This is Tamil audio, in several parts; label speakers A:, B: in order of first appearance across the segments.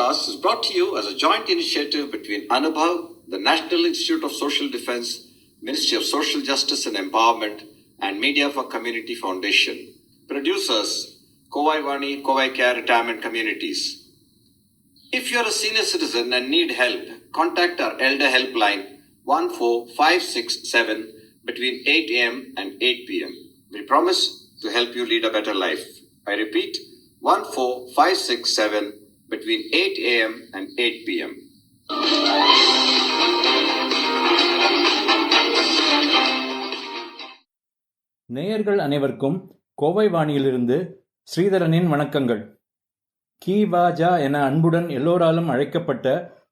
A: podcast is brought to you as a joint initiative between Anubhav, the National Institute of Social Defense, Ministry of Social Justice and Empowerment, and Media for Community Foundation. Producers, Kovai Vani, Kovai Care Retirement Communities. If you are a senior citizen and need help, contact our Elder Helpline 14567 between 8 a.m. and 8 p.m. We promise to help you lead a better life. I repeat, 14567 between 8 a.m. and 8 p.m.
B: நேயர்கள் அனைவருக்கும் கோவை வாணியிலிருந்து ஸ்ரீதரனின் வணக்கங்கள். கீவாஜா என அன்புடன் எல்லோராலும் அழைக்கப்பட்ட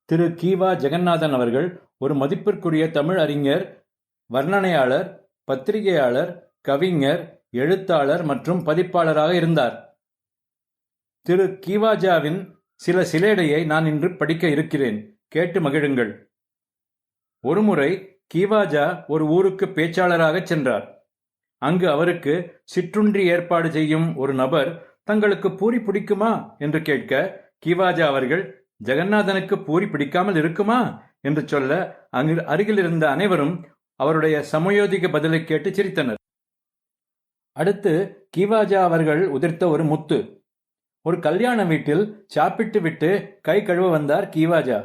B: திரு கீவா ஜெகநாதன் அவர்கள் ஒரு மதிப்பிற்குரிய தமிழ் அறிஞர், வர்ணனையாளர், பத்திரிகையாளர், கவிஞர், எழுத்தாளர் மற்றும் பதிப்பாளராக இருந்தார். திரு கீவாஜாவின் சில சிலேடையை நான் இன்று படிக்க இருக்கிறேன். கேட்டு மகிழுங்கள். ஒருமுறை கீவாஜா ஒரு ஊருக்கு பேச்சாளராக சென்றார். அங்கு அவருக்கு சிற்றுண்டி ஏற்பாடு செய்யும் ஒரு நபர் தங்களுக்கு பூரி பிடிக்குமா என்று கேட்க, கீவாஜா அவர்கள் ஜெகநாதனுக்கு பூரி பிடிக்காமல் இருக்குமா என்று சொல்ல, அங்கு அருகில் இருந்த அனைவரும் அவருடைய சமயோதிக பதிலை கேட்டு சிரித்தனர். அடுத்து கீவாஜா அவர்கள் உதிர்த்த ஒரு முத்து. ஒரு கல்யாண வீட்டில் சாப்பிட்டு விட்டு கை கழுவ வந்தார் கீவாஜா.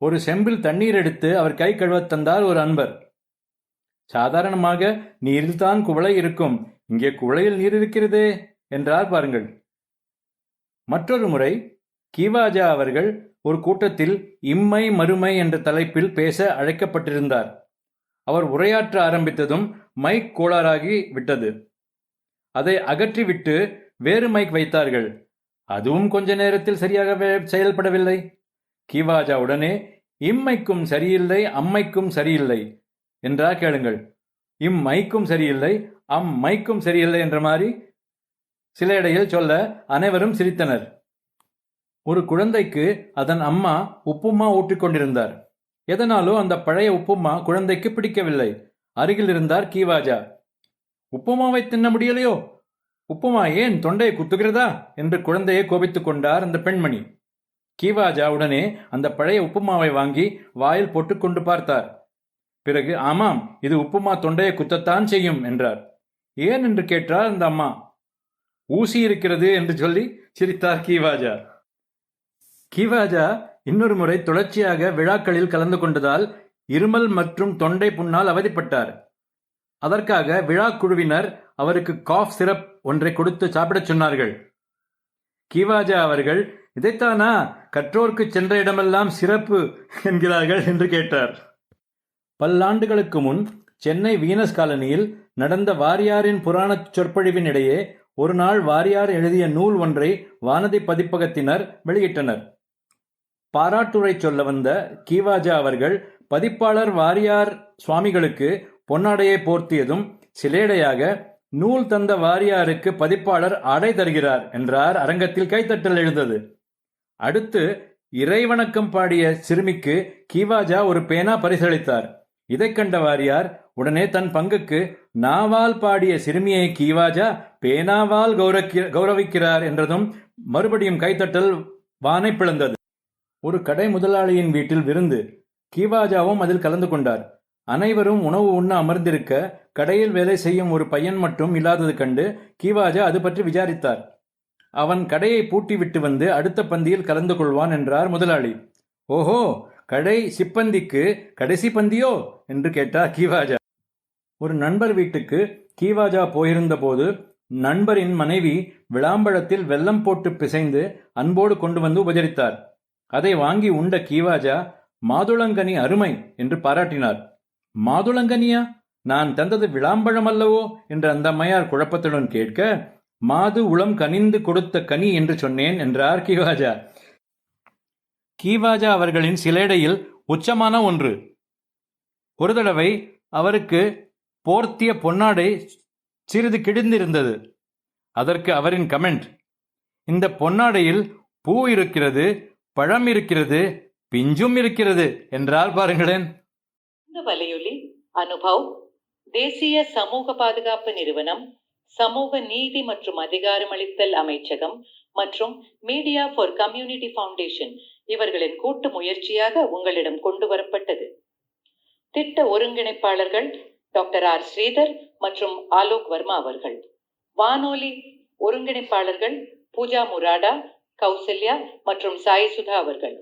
B: ஒரு செம்பில் தண்ணீர் எடுத்து அவர் கை கழுவ தந்தார் ஒரு அன்பர். சாதாரணமாக நீரில்தான் குவளை இருக்கும், இங்கே குவளையில் நீர் இருக்கிறதே என்றார் பாருங்கள். மற்றொரு முறை கீவாஜா அவர்கள் ஒரு கூட்டத்தில் இம்மை மறுமை என்ற தலைப்பில் பேச அழைக்கப்பட்டிருந்தார். அவர் உரையாற்ற ஆரம்பித்ததும் மைக் கோளாறாகி விட்டது. அதை அகற்றிவிட்டு வேறு மைக் வைத்தார்கள். அதுவும் கொஞ்ச நேரத்தில் சரியாக செயல்படவில்லை. கீவாஜா உடனே இம்மைக்கும் சரியில்லை, அம்மைக்கும் சரியில்லை என்றார். கேளுங்கள், இம்மைக்கும் சரியில்லை, அம்மைக்கும் சரியில்லை என்ற மாதிரி சில இடையில் சொல்ல அனைவரும் சிரித்தனர். ஒரு குழந்தைக்கு அதன் அம்மா உப்புமா ஊற்றிக்கொண்டிருந்தார். எதனாலோ அந்த பழைய உப்புமா குழந்தைக்கு பிடிக்கவில்லை. அருகில் இருந்தார் கீவாஜா. உப்புமாவை தின்ன முடியலையோ? உப்புமா ஏன் தொண்டையை குத்துகிறதா என்று குழந்தையை கோபித்துக் கொண்டார் அந்த பெண்மணி. கீவாஜா உடனே அந்த பழைய உப்புமாவை வாங்கி வாயில் போட்டுக்கொண்டு பார்த்தார். பிறகு, ஆமாம், இது உப்புமா தொண்டையை குத்தத்தான் செய்யும் என்றார். ஏன் என்று கேட்டார் அந்த அம்மா. ஊசி இருக்கிறது என்று சொல்லி சிரித்தார் கீவாஜா. கீவாஜா இன்னொரு முறை தொடர்ச்சியாக விழாக்களில் கலந்து கொண்டதால் இருமல் மற்றும் தொண்டை புண்ணால் அவதிப்பட்டார். அதற்காக விழா குழுவினர் அவருக்கு காஃப் சிரப் ஒன்றை கொடுத்து சாப்பிடச் சொன்னார்கள். கீவாஜா அவர்கள், இதைத்தானா கற்றோர்க்கு சென்ற இடமெல்லாம் சிறப்பு என்கிறார்கள் என்று கேட்டார். பல்லாண்டுகளுக்கு முன் சென்னை வீனஸ் காலனியில் நடந்த வாரியாரின் புராணச் சொற்பொழிவின் இடையே ஒரு நாள் வாரியார் எழுதிய நூல் ஒன்றை வானதி பதிப்பகத்தினர் வெளியிட்டனர். பாராட்டுரை சொல்ல வந்த கீவாஜா அவர்கள் பதிப்பாளர் வாரியார் சுவாமிகளுக்கு பொன்னாடையை போர்த்தியதும் சிலேடையாக, நூல் தந்த வாரியாருக்கு பதிப்பாளர் ஆடை தருகிறார் என்றார். அரங்கத்தில் கைத்தட்டல் எழுந்தது. அடுத்து இறைவணக்கம் பாடிய சிறுமிக்கு கீவாஜா ஒரு பேனா பரிசளித்தார். இதை கண்ட வாரியார் உடனே தன் பங்குக்கு நாவால் பாடிய சிறுமியை கீவாஜா பேனாவால் கௌரவிக்கிறார் என்றதும் மறுபடியும் கைத்தட்டல் வானை பிளந்தது. ஒரு கடை முதலாளியின் வீட்டில் விருந்து. கீவாஜாவும் அதில் கலந்து கொண்டார். அனைவரும் உணவு உண்ண அமர்ந்திருக்க கடையில் வேலை செய்யும் ஒரு பையன் மட்டும் இல்லாதது கண்டு கீவாஜா அது பற்றி விசாரித்தார். அவன் கடையை பூட்டி விட்டு வந்து அடுத்த பந்தியில் கலந்து கொள்வான் என்றார் முதலாளி. ஓஹோ, கடை சிப்பந்திக்கு கடைசி பந்தியோ என்று கேட்டார் கீவாஜா. ஒரு நண்பர் வீட்டுக்கு கீவாஜா போயிருந்த போது நண்பரின் மனைவி விளாம்பழத்தில் வெல்லம் போட்டு பிசைந்து அன்போடு கொண்டு வந்து உபசரித்தார். அதை வாங்கி உண்ட கீவாஜா, மாதுளங்கனி அருமை என்று பாராட்டினார். மாதுளங்கனியா? நான் தந்தது விளாம்பழம் அல்லவோ என்று அந்த அம்மையார் குழப்பத்துடன் கேட்க, மாது உளம் கனிந்து கொடுத்த கனி என்று சொன்னேன் என்றார் கீவாஜா. கீவாஜா அவர்களின் சிலேடையில் உச்சமான ஒன்று. ஒரு தடவை அவருக்கு போர்த்திய பொன்னாடை சிறிது கிழிந்திருந்தது. அதற்கு அவரின் கமெண்ட், இந்த பொன்னாடையில் பூ இருக்கிறது, பழம் இருக்கிறது, பிஞ்சும் இருக்கிறது என்றால் பாருங்களேன்.
C: இந்த வலையொலி அனுபவ், தேசிய சமூக பாதுகாப்பு நிறுவனம், சமூக நீதி மற்றும் அதிகாரமளித்தல் அமைச்சகம் மற்றும் மீடியா ஃபார் கம்யூனிட்டி ஃபவுண்டேஷன் இவர்களின் கூட்டு முயற்சியாக உங்களிடம் கொண்டு வரப்பட்டது. திட்ட ஒருங்கிணைப்பாளர்கள் டாக்டர் ஆர் ஸ்ரீதர் மற்றும் ஆலோக் வர்மா அவர்கள். வானொலி ஒருங்கிணைப்பாளர்கள் பூஜா முராடா, கௌசல்யா மற்றும் சாய் சுதா அவர்கள்.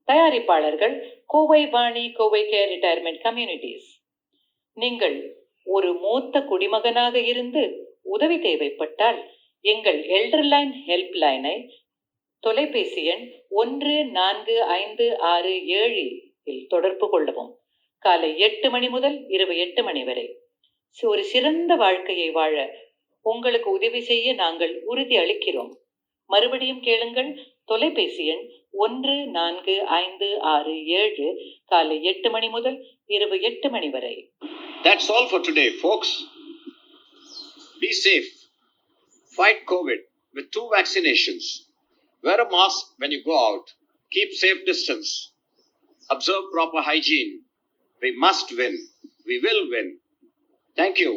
C: தயாரிப்பாளர்கள் Kovai Vani, Kovai care retirement communities. நீங்கள் ஒரு மூத்த குடிமகனாக இருந்து உதவி தேவைப்பட்டால் எங்கள் எல்டர்லைன் ஹெல்ப் லைனை தொலைபேசி எண் 145667 இல் தொடர்பு கொள்ளவும். காலை 8 மணி முதல் இரவு 8 மணி வரை. ஒரு சிறந்த வாழ்க்கையை வாழ உங்களுக்கு உதவி செய்ய நாங்கள் உறுதி அளிக்கிறோம். மறுபடியும் கேளுங்கள். தொலைபேசி எண் 145667 காலை 8 மணி முதல் இரவு 8 மணி வரை.
A: That's all for today, folks. Be safe. Fight COVID with 2 vaccinations. Wear a mask when you go out. Keep safe distance. Observe proper hygiene. We must win. We will win. Thank you.